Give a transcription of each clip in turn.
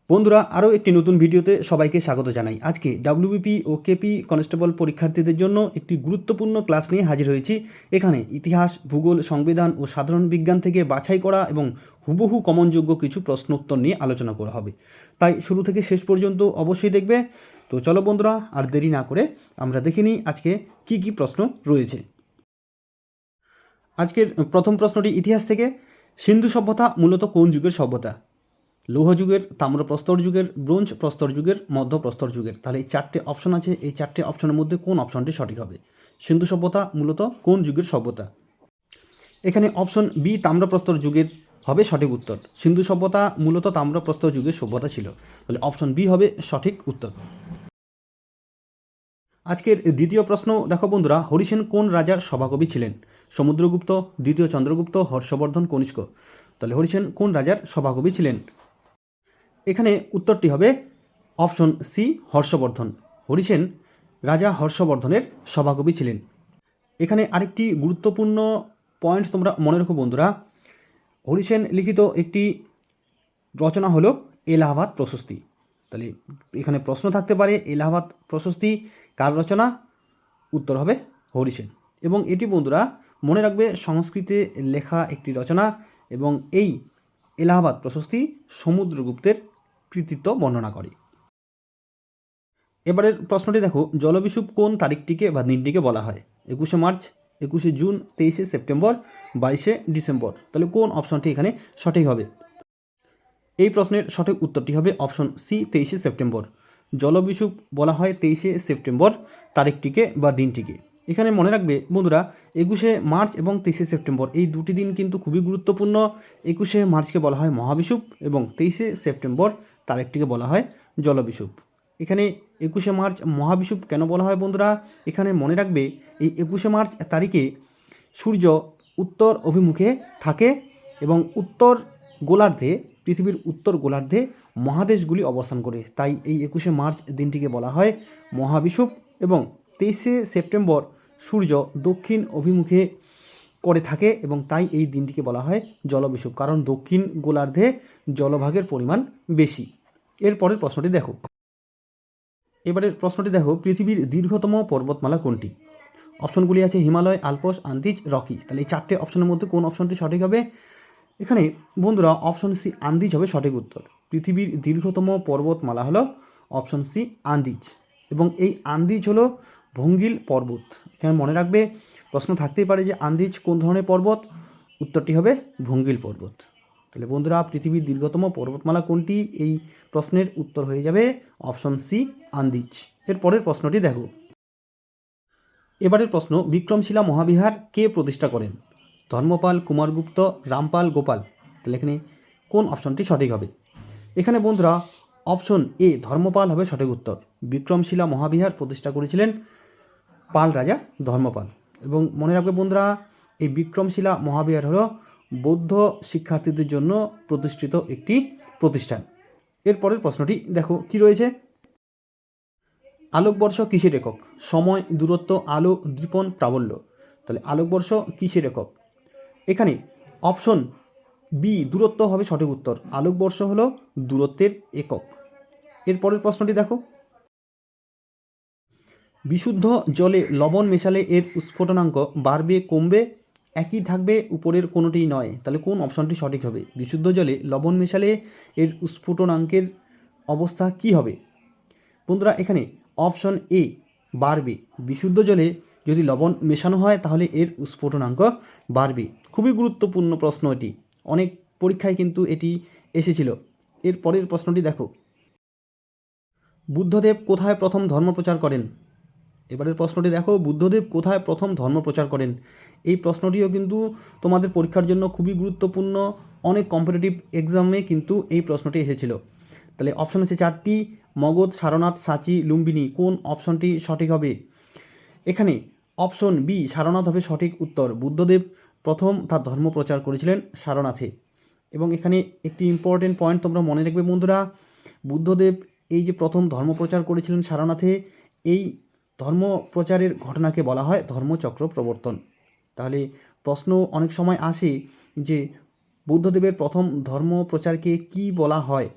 বন্ধুরা, আরও একটি নতুন ভিডিওতে সবাইকে স্বাগত জানাই। আজকে ডাব্লিউবিপি ও কেপি কনস্টেবল পরীক্ষার্থীদের জন্য একটি গুরুত্বপূর্ণ ক্লাস নিয়ে হাজির হয়েছি। এখানে ইতিহাস, ভূগোল, সংবিধান ও সাধারণ বিজ্ঞান থেকে বাছাই করা এবং হুবহু কমনযোগ্য কিছু প্রশ্নোত্তর নিয়ে আলোচনা করা হবে। তাই শুরু থেকে শেষ পর্যন্ত অবশ্যই দেখবে। তো চলো বন্ধুরা, আর দেরি না করে আমরা দেখে নিই আজকে কি কি প্রশ্ন রয়েছে। আজকের প্রথম প্রশ্নটি ইতিহাস থেকে। সিন্ধু সভ্যতা মূলত কোন যুগের সভ্যতা? লৌহ যুগের, তাম্রপ্রস্তর যুগের, ব্রোঞ্জ প্রস্তর যুগের, মধ্যপ্রস্তর যুগের। তাহলে এই চারটে অপশন আছে, এই চারটে অপশনের মধ্যে কোন অপশনটি সঠিক হবে? সিন্ধু সভ্যতা মূলত কোন যুগের সভ্যতা? এখানে অপশন বি তাম্রপ্রস্তর যুগের হবে সঠিক উত্তর। সিন্ধু সভ্যতা মূলত তাম্রপ্রস্তর যুগের সভ্যতা ছিল। তাহলে অপশন বি হবে সঠিক উত্তর। আজকের দ্বিতীয় প্রশ্ন দেখো বন্ধুরা, হরিসেন কোন রাজার সভাকবি ছিলেন? সমুদ্রগুপ্ত, দ্বিতীয় চন্দ্রগুপ্ত, হর্ষবর্ধন, কনিষ্ক। তাহলে হরিসেন কোন রাজার সভাকবি ছিলেন? এখানে উত্তরটি হবে অপশন সি হর্ষবর্ধন। হরিসেন রাজা হর্ষবর্ধনের সভাকবি ছিলেন। এখানে আরেকটি গুরুত্বপূর্ণ পয়েন্ট তোমরা মনে রেখো বন্ধুরা, হরিসেন লিখিত একটি রচনা হলো এলাহাবাদ প্রশস্তি। তাহলে এখানে প্রশ্ন থাকতে পারে এলাহাবাদ প্রশস্তি কার রচনা? উত্তর হবে হরিসেন। এবং এটি বন্ধুরা মনে রাখবে সংস্কৃতে লেখা একটি রচনা, এবং এই এলাহাবাদ প্রশস্তি সমুদ্রগুপ্তের কৃতিত্ব বর্ণনা করে। এবারের প্রশ্নটি দেখো, জলবিষুব কোন তারিখটিকে বা দিনটিকে বলা হয়? 21শে মার্চ, 21শে জুন, 23শে সেপ্টেম্বর, 22শে ডিসেম্বর। তাহলে কোন অপশনটি এখানে সঠিক হবে? এই প্রশ্নের সঠিক উত্তরটি হবে অপশন সি 23শে সেপ্টেম্বর। জলবিষুব বলা হয় 23শে সেপ্টেম্বর তারিখটিকে বা দিনটিকে। এখানে মনে রাখবে বন্ধুরা, 21শে মার্চ এবং 23শে সেপ্টেম্বর এই দুটি দিন কিন্তু খুবই গুরুত্বপূর্ণ। 21শে মার্চকে বলা হয় মহাবিষুব এবং 23শে সেপ্টেম্বর তারিখটিকে বলা হয় জলবিষুব। এখানে 21শে মার্চ মহাবিষুব কেন বলা হয় বন্ধুরা? এখানে মনে রাখবে এই 21শে মার্চ তারিখে সূর্য উত্তর অভিমুখে থাকে এবং উত্তর গোলার্ধে, পৃথিবীর উত্তর গোলার্ধে মহাদেশগুলি অবস্থান করে। তাই এই 21শে মার্চ দিনটিকে বলা হয় মহাবিষুব। এবং 23শে সেপ্টেম্বর সূর্য দক্ষিণ অভিমুখে করে থাকে এবং তাই এই দিনটিকে বলা হয় জলবিষুব, কারণ দক্ষিণ গোলার্ধে জলভাগের পরিমাণ বেশি। এরপরের প্রশ্নটি দেখো। এবারের প্রশ্নটি দেখো, পৃথিবীর দীর্ঘতম পর্বতমালা কোনটি? অপশনগুলি আছে হিমালয়, আলপস, আন্দিজ, রকি। তাহলে এই চারটে অপশনের মধ্যে কোন অপশনটি সঠিক হবে? এখানে বন্ধুরা অপশন সি আন্দিজ হবে সঠিক উত্তর। পৃথিবীর দীর্ঘতম পর্বতমালা হলো অপশন সি আন্দিজ, এবং এই আন্দিজ হলো ভঙ্গিল পর্বত। এখানে মনে রাখবে প্রশ্ন থাকতেই পারে যে আন্দিজ কোন ধরনের পর্বত? উত্তরটি হবে ভঙ্গিল পর্বত। তাহলে বন্ধুরা, পৃথিবীর দীর্ঘতম পর্বতমালা কোনটি? এই প্রশ্নের উত্তর হয়ে যাবে অপশন সি আন্দিজ। এর পরের প্রশ্নটি দেখো। এবারের প্রশ্ন, বিক্রমশিলা মহাবিহার কে প্রতিষ্ঠা করেন? ধর্মপাল, কুমারগুপ্ত, রামপাল, গোপাল। তাহলে এখানে কোন অপশনটি সঠিক হবে? এখানে বন্ধুরা অপশন এ ধর্মপাল হবে সঠিক উত্তর। বিক্রমশিলা মহাবিহার প্রতিষ্ঠা করেছিলেন পাল রাজা ধর্মপাল। এবং মনে রাখবে বন্ধুরা, এই বিক্রমশিলা মহাবিহার হলো বৌদ্ধ শিক্ষার্থীদের জন্য প্রতিষ্ঠিত একটি প্রতিষ্ঠান। এরপরের প্রশ্নটি দেখো কি রয়েছে। আলোকবর্ষ কিসের একক? সময়, দূরত্ব, আলো, দীপন, প্রাবল্য। তাহলে আলোকবর্ষ কিসের একক? এখানে অপশন বি দূরত্ব হবে সঠিক উত্তর। আলোকবর্ষ হলো দূরত্বের একক। এরপরের প্রশ্নটি দেখো। বিশুদ্ধ জলে লবণ মেশালে এর স্ফুটনাঙ্ক বাড়বে, কমবে, একই থাকবে, উপরের কোনোটিই নয়। তাহলে কোন অপশনটি সঠিক হবে? বিশুদ্ধ জলে লবণ মেশালে এর স্ফুটনাঙ্কের অবস্থা কি হবে? বন্ধুরা এখানে অপশন এ বাড়বে। বিশুদ্ধ জলে যদি লবণ মেশানো হয় তাহলে এর স্ফুটনাঙ্ক বাড়বে। খুবই গুরুত্বপূর্ণ প্রশ্ন এটি, অনেক পরীক্ষায় কিন্তু এটি এসেছিল। এর পরের প্রশ্নটি দেখো। বুদ্ধদেব কোথায় প্রথম ধর্ম প্রচার করেন? এবারের প্রশ্নটি দেখো, বুদ্ধদেব কোথায় প্রথম ধর্ম প্রচার করেন? এই প্রশ্নটিও কিন্তু তোমাদের পরীক্ষার জন্য খুবই গুরুত্বপূর্ণ। অনেক কম্পিটিটিভ এক্সামে কিন্তু এই প্রশ্নটি এসেছিল। তাহলে অপশন আছে চারটি, মগধ, সারনাথ, সাঁচি, লুম্বিনী। কোন অপশনটি সঠিক হবে? এখানে অপশন বি সারনাথ হবে সঠিক উত্তর। বুদ্ধদেব প্রথম তার ধর্ম প্রচার করেছিলেন সারনাথে। এবং এখানে একটি ইম্পর্টেন্ট পয়েন্ট তোমরা মনে রাখবে বন্ধুরা, বুদ্ধদেব এই যে প্রথম ধর্ম প্রচার করেছিলেন সারনাথে, এই ধর্ম প্রচারের ঘটনাকে বলা হয় ধর্মচক্র প্রবর্তন। তাহলে প্রশ্ন অনেক সময় আসে যে বুদ্ধদেবের প্রথম ধর্ম প্রচারকে কি বলা হয়?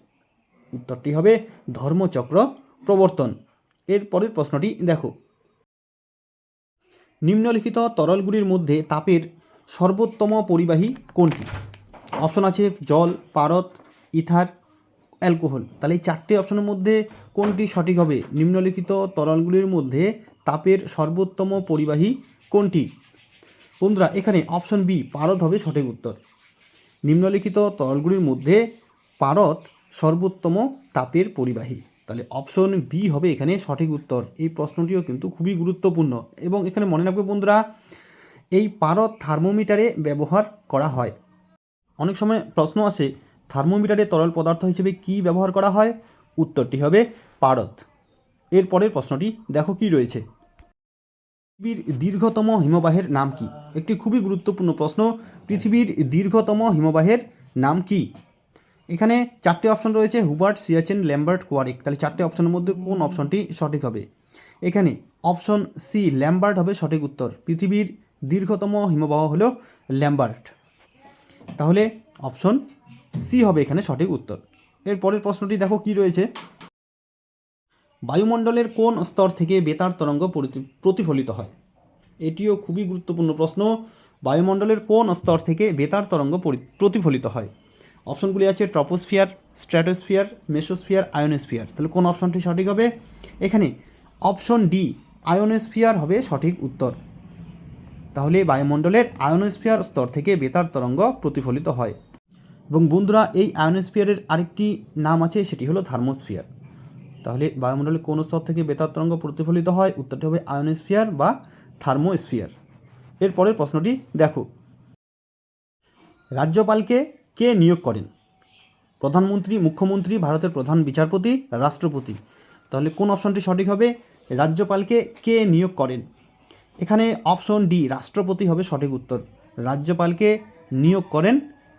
উত্তরটি হবে ধর্মচক্র প্রবর্তন। এর পরের প্রশ্নটি দেখো, নিম্নলিখিত তরলগুলির মধ্যে তাপের সর্বোত্তম পরিবাহী কোনটি? অপশন আছে জল, পারদ, ইথার, অ্যালকোহল। তাহলে এই চারটি অপশনের মধ্যে কোনটি সঠিক হবে? নিম্নলিখিত তরলগুলির মধ্যে তাপের সর্বোত্তম পরিবাহী কোনটি? বন্ধুরা এখানে অপশন বি পারদ হবে সঠিক উত্তর। নিম্নলিখিত তরলগুলির মধ্যে পারদ সর্বোত্তম তাপের পরিবাহী। তাহলে অপশন বি হবে এখানে সঠিক উত্তর। এই প্রশ্নটিও কিন্তু খুবই গুরুত্বপূর্ণ এবং এখানে মনে রাখবে বন্ধুরা, এই পারদ থার্মোমিটারে ব্যবহার করা হয়। অনেক সময় প্রশ্ন আসে থার্মোমিটারে তরল পদার্থ হিসেবে কি ব্যবহার করা হয়? উত্তরটি হবে পারদ। এর পরের প্রশ্নটি দেখো কি রয়েছে, পৃথিবীর দীর্ঘতম হিমবাহের নাম কি? একটি খুবই গুরুত্বপূর্ণ প্রশ্ন। পৃথিবীর দীর্ঘতম হিমবাহের নাম কি? এখানে চারটি অপশন রয়েছে, হুবার্ট, সিয়াচেন, ল্যাম্বার্ট, কোয়ারিক। তাহলে চারটি অপশনের মধ্যে কোন অপশনটি সঠিক হবে? এখানে অপশন সি ল্যাম্বার্ট হবে সঠিক উত্তর। পৃথিবীর দীর্ঘতম হিমবাহ হলো ল্যাম্বার্ট। তাহলে অপশন সি হবে এখানে সঠিক উত্তর। এর পরের প্রশ্নটি দেখো কি রয়েছে, বায়ুমণ্ডলের কোন স্তর থেকে বেতার তরঙ্গ প্রতিফলিত হয়? এটিও খুবই গুরুত্বপূর্ণ প্রশ্ন। বায়ুমণ্ডলের কোন স্তর থেকে বেতার তরঙ্গ প্রতিফলিত হয়? অপশনগুলি আছে ট্রপোস্ফিয়ার, স্ট্র্যাটোস্ফিয়ার, মেসোস্ফিয়ার, আয়োনোস্ফিয়ার। তাহলে কোন অপশনটি সঠিক হবে? এখানে অপশন ডি আয়োনোস্ফিয়ার হবে সঠিক উত্তর। তাহলে বায়ুমণ্ডলের আয়োনোস্ফিয়ার স্তর থেকে বেতার তরঙ্গ প্রতিফলিত হয়। এবং বন্ধুরা এই আয়োনোস্ফিয়ারের আরেকটি নাম আছে, সেটি হলো থার্মোস্ফিয়ার। তাহলে বায়ুমণ্ডলের কোন স্তর থেকে বেতার তরঙ্গ প্রতিফলিত হয়? উত্তরটি হবে আয়োনোস্ফিয়ার বা থার্মোস্ফিয়ার। এর পরের প্রশ্নটি দেখো, রাজ্যপালকে কে নিয়োগ করেন? প্রধানমন্ত্রী, মুখ্যমন্ত্রী, ভারতের প্রধান বিচারপতি, রাষ্ট্রপতি। তাহলে কোন অপশনটি সঠিক হবে? রাজ্যপালকে কে নিয়োগ করেন? এখানে অপশন ডি রাষ্ট্রপতি হবে সঠিক উত্তর। রাজ্যপালকে নিয়োগ করেন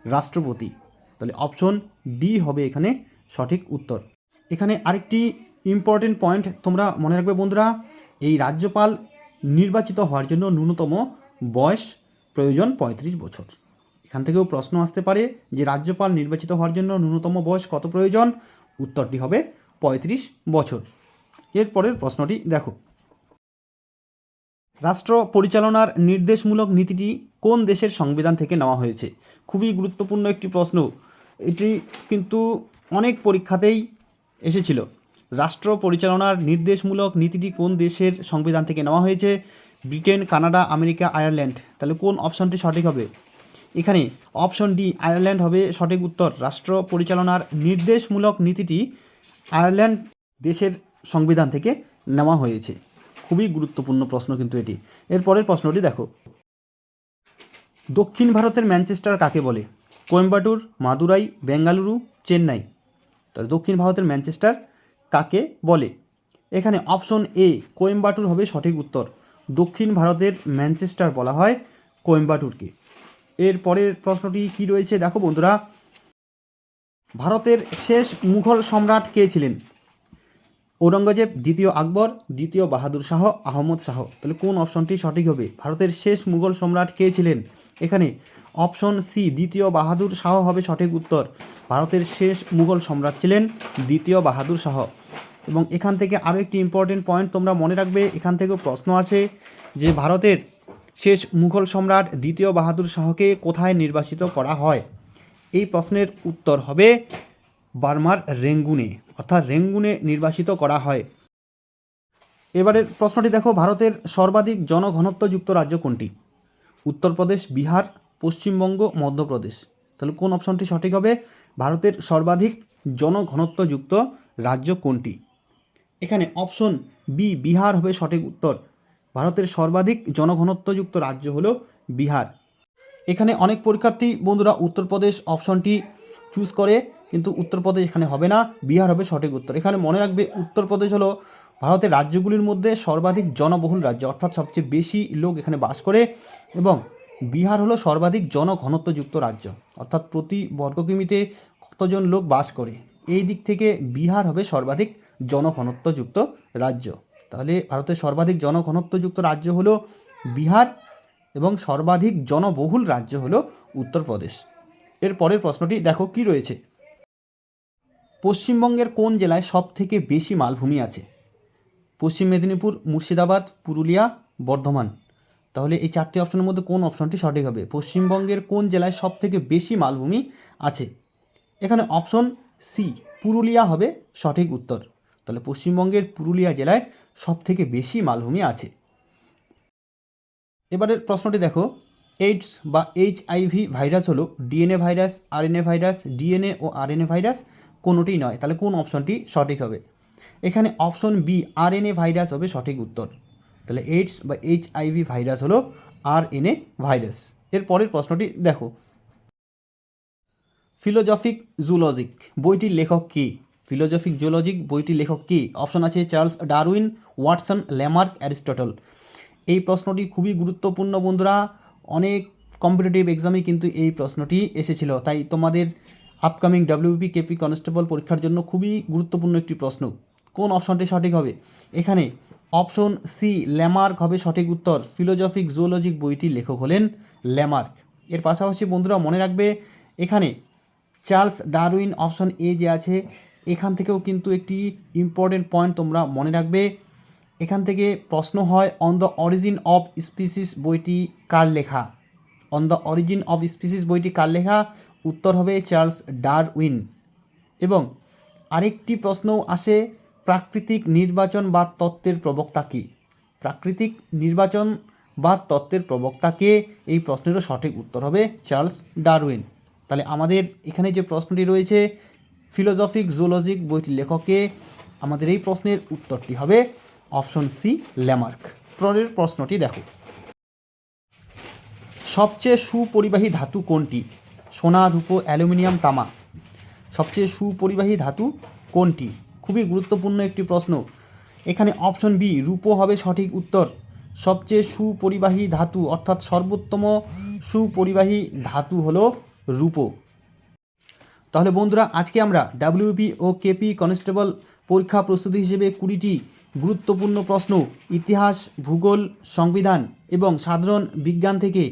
রাষ্ট্রপতি। তাহলে অপশন ডি হবে এখানে সঠিক উত্তর। এখানে আরেকটি ইম্পর্টেন্ট পয়েন্ট তোমরা মনে রাখবে বন্ধুরা, এই রাজ্যপাল নির্বাচিত হওয়ার জন্য ন্যূনতম বয়স প্রয়োজন 35 বছর। এখান থেকেও প্রশ্ন আসতে পারে যে রাজ্যপাল নির্বাচিত হওয়ার জন্য ন্যূনতম বয়স কত প্রয়োজন? উত্তরটি হবে 35 বছর। এরপরের প্রশ্নটি দেখো, রাষ্ট্র পরিচালনার নির্দেশমূলক নীতিটি কোন দেশের সংবিধান থেকে নেওয়া হয়েছে? খুবই গুরুত্বপূর্ণ একটি প্রশ্ন। এটি কিন্তু অনেক পরীক্ষাতেই এসেছিল। রাষ্ট্র পরিচালনার নির্দেশমূলক নীতিটি কোন দেশের সংবিধান থেকে নেওয়া হয়েছে? Britain, Canada, America, Ireland. তাহলে কোন অপশনটি সঠিক হবে? এখানে অপশন ডি আয়ারল্যান্ড হবে সঠিক উত্তর। রাষ্ট্র পরিচালনার নির্দেশমূলক নীতিটি আয়ারল্যান্ড দেশের সংবিধান থেকে নেওয়া হয়েছে। খুবই গুরুত্বপূর্ণ প্রশ্ন কিন্তু এটি। এরপরের প্রশ্নটি দেখো, দক্ষিণ ভারতের ম্যানচেস্টার কাকে বলে? কোয়েম্বাটুর, মাদুরাই, বেঙ্গালুরু, চেন্নাই। তাহলে দক্ষিণ ভারতের ম্যানচেস্টার কাকে বলে? এখানে অপশন এ কোয়েম্বাটুর হবে সঠিক উত্তর। দক্ষিণ ভারতের ম্যানচেস্টার বলা হয় কোয়েম্বাটুরকে। এর পরের প্রশ্নটি কি রয়েছে দেখো বন্ধুরা, ভারতের শেষ মুঘল সম্রাট কে ছিলেন? ঔরঙ্গজেব, দ্বিতীয় আকবর, দ্বিতীয় বাহাদুর শাহ, আহমদ শাহ। তাহলে কোন অপশনটি সঠিক হবে? ভারতের শেষ মুঘল সম্রাট কে ছিলেন? এখানে অপশন সি দ্বিতীয় বাহাদুর শাহ হবে সঠিক উত্তর। ভারতের শেষ মুঘল সম্রাট ছিলেন দ্বিতীয় বাহাদুর শাহ। এবং এখান থেকে আরও একটি ইম্পর্টেন্ট পয়েন্ট তোমরা মনে রাখবে, এখান থেকেও প্রশ্ন আসে যে ভারতের শেষ মুঘল সম্রাট দ্বিতীয় বাহাদুর শাহকে কোথায় নির্বাসিত করা হয়? এই প্রশ্নের উত্তর হবে বার্মার রেঙ্গুনে, অর্থাৎ রেঙ্গুনে নির্বাসিত করা হয়। এবারের প্রশ্নটি দেখো, ভারতের সর্বাধিক জনঘনত্বযুক্ত রাজ্য কোনটি? উত্তরপ্রদেশ, বিহার, পশ্চিমবঙ্গ, মধ্যপ্রদেশ। তাহলে কোন অপশনটি সঠিক হবে? ভারতের সর্বাধিক জনঘনত্বযুক্ত রাজ্য কোনটি? এখানে অপশন বি বিহার হবে সঠিক উত্তর। ভারতের সর্বাধিক জনঘনত্বযুক্ত রাজ্য হলো বিহার। এখানে অনেক পরীক্ষার্থী বন্ধুরা উত্তরপ্রদেশ অপশনটি চুজ করে, কিন্তু উত্তরপ্রদেশ এখানে হবে না, বিহার হবে সঠিক উত্তর। এখানে মনে রাখবে উত্তরপ্রদেশ হলো ভারতের রাজ্যগুলির মধ্যে সর্বাধিক জনবহুল রাজ্য, অর্থাৎ সবচেয়ে বেশি লোক এখানে বাস করে, এবং বিহার হলো সর্বাধিক জনঘনত্বযুক্ত রাজ্য, অর্থাৎ প্রতি বর্গকিমিতে কতজন লোক বাস করে। এই দিক থেকে বিহার হবে সর্বাধিক জনঘনত্বযুক্ত রাজ্য। তাহলে ভারতের সর্বাধিক জনঘনত্বযুক্ত রাজ্য হলো বিহার এবং সর্বাধিক জনবহুল রাজ্য হলো উত্তরপ্রদেশ। এর পরের প্রশ্নটি দেখো কি রয়েছে, পশ্চিমবঙ্গের কোন জেলায় সবথেকে বেশি মালভূমি আছে? পশ্চিম মেদিনীপুর, মুর্শিদাবাদ, পুরুলিয়া, বর্ধমান। তাহলে এই চারটি অপশনের মধ্যে কোন অপশনটি সঠিক হবে? পশ্চিমবঙ্গের কোন জেলায় সবথেকে বেশি মালভূমি আছে? এখানে অপশন সি পুরুলিয়া হবে সঠিক উত্তর। তাহলে পশ্চিমবঙ্গের পুরুলিয়া জেলায় সবথেকে বেশি মালভূমি আছে। এবারের প্রশ্নটি দেখো, এইডস বা HIV ভাইরাস হলো DNA virus, RNA virus, DNA ও RNA ভাইরাস কোনোটিই নয়। তাহলে কোন অপশনটি সঠিক হবে? এখানে অপশন বি RNA ভাইরাস হবে সঠিক উত্তর। তাহলে এইডস বা HIV ভাইরাস হলো RNA ভাইরাস। এর পরের প্রশ্নটি দেখো, ফিলোজফিক জুলজিক বইটির লেখক কে? ফিলোজফিক জুলজিক বইটির লেখক কে? অপশন আছে Charles Darwin, Watson, Lamarck, Aristotle. এই প্রশ্নটি খুবই গুরুত্বপূর্ণ বন্ধুরা, অনেক কম্পিটিটিভ এক্সামে কিন্তু এই প্রশ্নটি এসেছিল, তাই তোমাদের আপকামিং WBP KP কনস্টেবল পরীক্ষার জন্য খুবই গুরুত্বপূর্ণ একটি প্রশ্ন। কোন অপশনটি সঠিক হবে? এখানে অপশন সি ল্যামার্ক হবে সঠিক উত্তর। ফিলোজফিক জুলজিক বইটির লেখক হলেন ল্যামার্ক। এর পাশাপাশি বন্ধুরা মনে রাখবে, এখানে চার্লস ডারউইন অপশন এ যে আছে, এখান থেকেও কিন্তু একটি ইম্পর্টেন্ট পয়েন্ট তোমরা মনে রাখবে। এখান থেকে প্রশ্ন হয় on the origin of species বইটি কার লেখা? On the origin of species বইটি কার লেখা? উত্তর হবে চার্লস ডারউইন। এবং আরেকটি প্রশ্নও আসে, প্রাকৃতিক নির্বাচন বা তত্ত্বের প্রবক্তা কে? প্রাকৃতিক নির্বাচন বা তত্ত্বের প্রবক্তা কে? এই প্রশ্নেরও সঠিক উত্তর হবে চার্লস ডারউইন। তাহলে আমাদের এখানে যে প্রশ্নটি রয়েছে ফিলোজফিক জুলজিক বইটির লেখকে, আমাদের এই প্রশ্নের উত্তরটি হবে অপশন সি ল্যামার্ক। পরের প্রশ্নটি দেখো, সবচেয়ে সুপরিবাহী ধাতু কোনটি? সোনা, রূপো, অ্যালুমিনিয়াম, তামা। সবচেয়ে সুপরিবাহী ধাতু কোনটি? খুবই গুরুত্বপূর্ণ একটি প্রশ্ন। এখানে অপশন বি রূপো হবে সঠিক উত্তর। সবচেয়ে সুপরিবাহী ধাতু অর্থাৎ সর্বোত্তম সুপরিবাহী ধাতু হলো রূপো। তাহলে বন্ধুরা আজকে আমরা WBP ও KP কনস্টেবল পরীক্ষা প্রস্তুতি হিসেবে 20টি গুরুত্বপূর্ণ প্রশ্ন ইতিহাস, ভূগোল, সংবিধান এবং সাধারণ বিজ্ঞান থেকে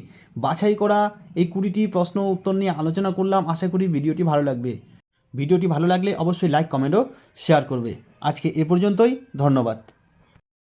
বাছাই করা এই 20টি প্রশ্ন উত্তর নিয়ে আলোচনা করলাম। আশা করি ভিডিওটি ভালো লাগবে। ভিডিওটি ভালো লাগলে অবশ্যই লাইক, কমেন্ট ও শেয়ার করবে। আজকে এ পর্যন্তই, ধন্যবাদ।